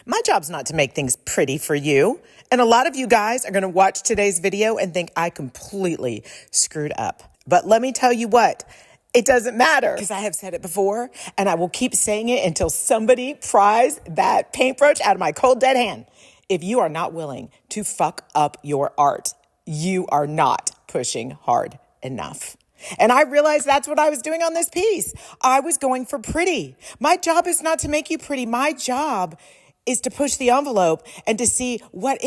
My job's not to make things pretty for you. And a lot of you guys are going to watch today's video and think I completely screwed up. But let me tell you what, it doesn't matter because I have said it before and I will keep saying it until somebody pries that paintbrush out of my cold dead hand. If you are not willing to fuck up your art, you are not pushing hard enough. And I realized that's what I was doing on this piece. I was going for pretty. My job is not to make you pretty. My job is to push the envelope and to see what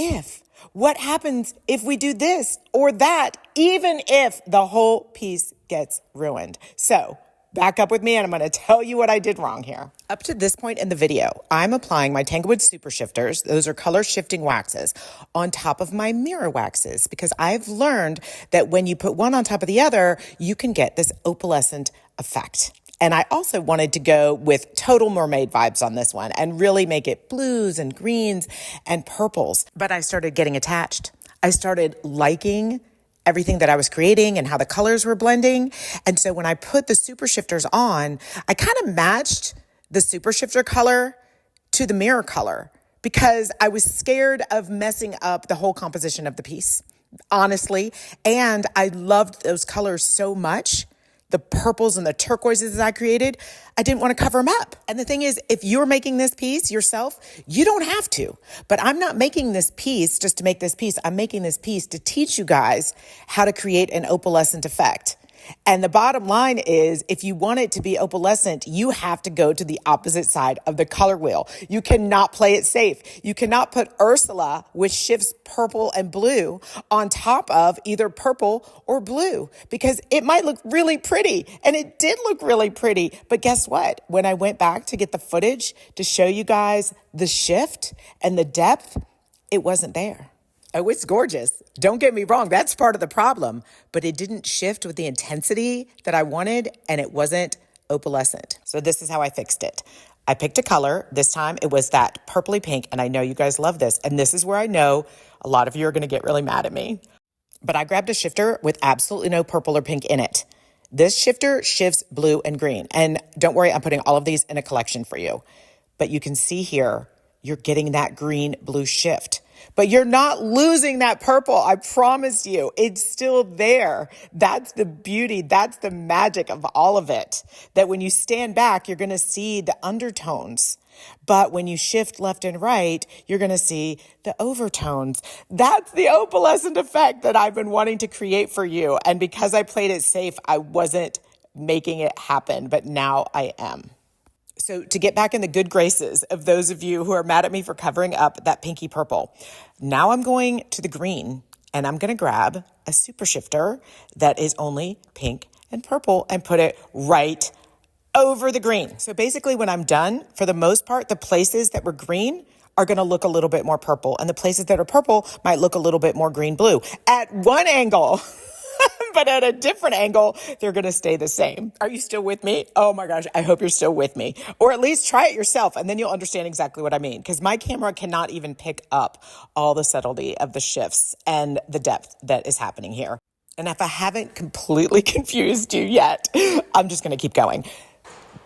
happens if we do this or that, even if the whole piece gets ruined. So back up with me and I'm going to tell you what I did wrong here. Up to this point in the video, I'm applying my Tanglewood Sue-per Shifters. Those are color shifting waxes on top of my mirror waxes because I've learned that when you put one on top of the other, you can get this opalescent effect. And I also wanted to go with total mermaid vibes on this one and really make it blues and greens and purples. But I started getting attached. I started liking everything that I was creating and how the colors were blending. And so when I put the Sue-per Shifters on, I kind of matched the Sue-per Shifter color to the mirror color because I was scared of messing up the whole composition of the piece, honestly. And I loved those colors so much. The purples and the turquoises that I created, I didn't want to cover them up. And the thing is, if you're making this piece yourself, you don't have to. But I'm not making this piece just to make this piece. I'm making this piece to teach you guys how to create an opalescent effect. And the bottom line is, if you want it to be opalescent, you have to go to the opposite side of the color wheel. You cannot play it safe. You cannot put Ursula, which shifts purple and blue, on top of either purple or blue because it might look really pretty. And it did look really pretty. But guess what? When I went back to get the footage to show you guys the shift and the depth, it wasn't there. Oh, it's gorgeous. Don't get me wrong. That's part of the problem, but it didn't shift with the intensity that I wanted and it wasn't opalescent. So this is how I fixed it. I picked a color. This time it was that purpley pink and I know you guys love this. And this is where I know a lot of you are going to get really mad at me, but I grabbed a shifter with absolutely no purple or pink in it. This shifter shifts blue and green. And don't worry, I'm putting all of these in a collection for you, but you can see here, you're getting that green blue shift. But you're not losing that purple. I promise you, it's still there. That's the beauty. That's the magic of all of it. That when you stand back, you're going to see the undertones. But when you shift left and right, you're going to see the overtones. That's the opalescent effect that I've been wanting to create for you. And because I played it safe, I wasn't making it happen, but now I am. So to get back in the good graces of those of you who are mad at me for covering up that pinky purple, now I'm going to the green and I'm going to grab a Sue-per Shifter that is only pink and purple and put it right over the green. So basically when I'm done, for the most part, the places that were green are going to look a little bit more purple and the places that are purple might look a little bit more green-blue at one angle. But at a different angle, they're going to stay the same. Are you still with me? Oh my gosh, I hope you're still with me. Or at least try it yourself and then you'll understand exactly what I mean. Because my camera cannot even pick up all the subtlety of the shifts and the depth that is happening here. And if I haven't completely confused you yet, I'm just going to keep going.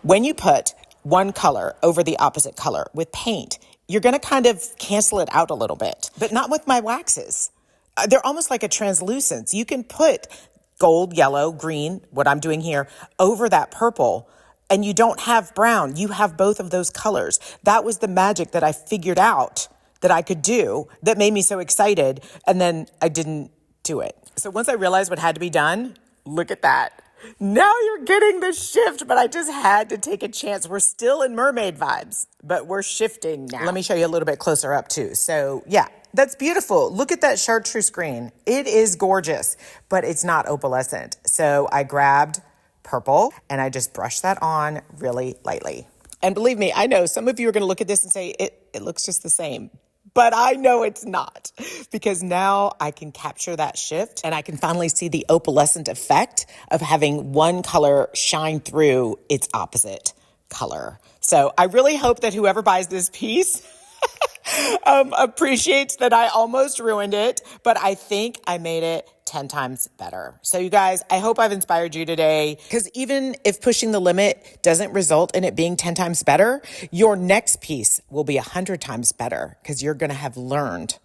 When you put one color over the opposite color with paint, you're going to kind of cancel it out a little bit, but not with my waxes. They're almost like a translucence. You can put gold, yellow, green, what I'm doing here, over that purple, and you don't have brown. You have both of those colors. That was the magic that I figured out that I could do that made me so excited, and then I didn't do it. So once I realized what had to be done, look at that. Now you're getting the shift, but I just had to take a chance. We're still in mermaid vibes, but we're shifting now. Let me show you a little bit closer up too. So yeah, that's beautiful. Look at that chartreuse green. It is gorgeous, but it's not opalescent. So I grabbed purple and I just brushed that on really lightly. And believe me, I know some of you are going to look at this and say, it looks just the same. But I know it's not because now I can capture that shift and I can finally see the opalescent effect of having one color shine through its opposite color. So I really hope that whoever buys this piece appreciates that I almost ruined it, but I think I made it 10 times better. So you guys, I hope I've inspired you today, because even if pushing the limit doesn't result in it being 10 times better, your next piece will be 100 times better, because you're going to have learned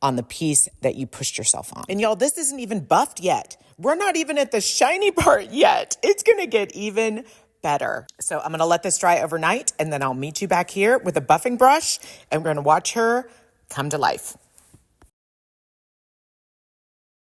on the piece that you pushed yourself on. And y'all, this isn't even buffed yet. We're not even at the shiny part yet. It's going to get even better. So I'm going to let this dry overnight, and then I'll meet you back here with a buffing brush, and we're going to watch her come to life.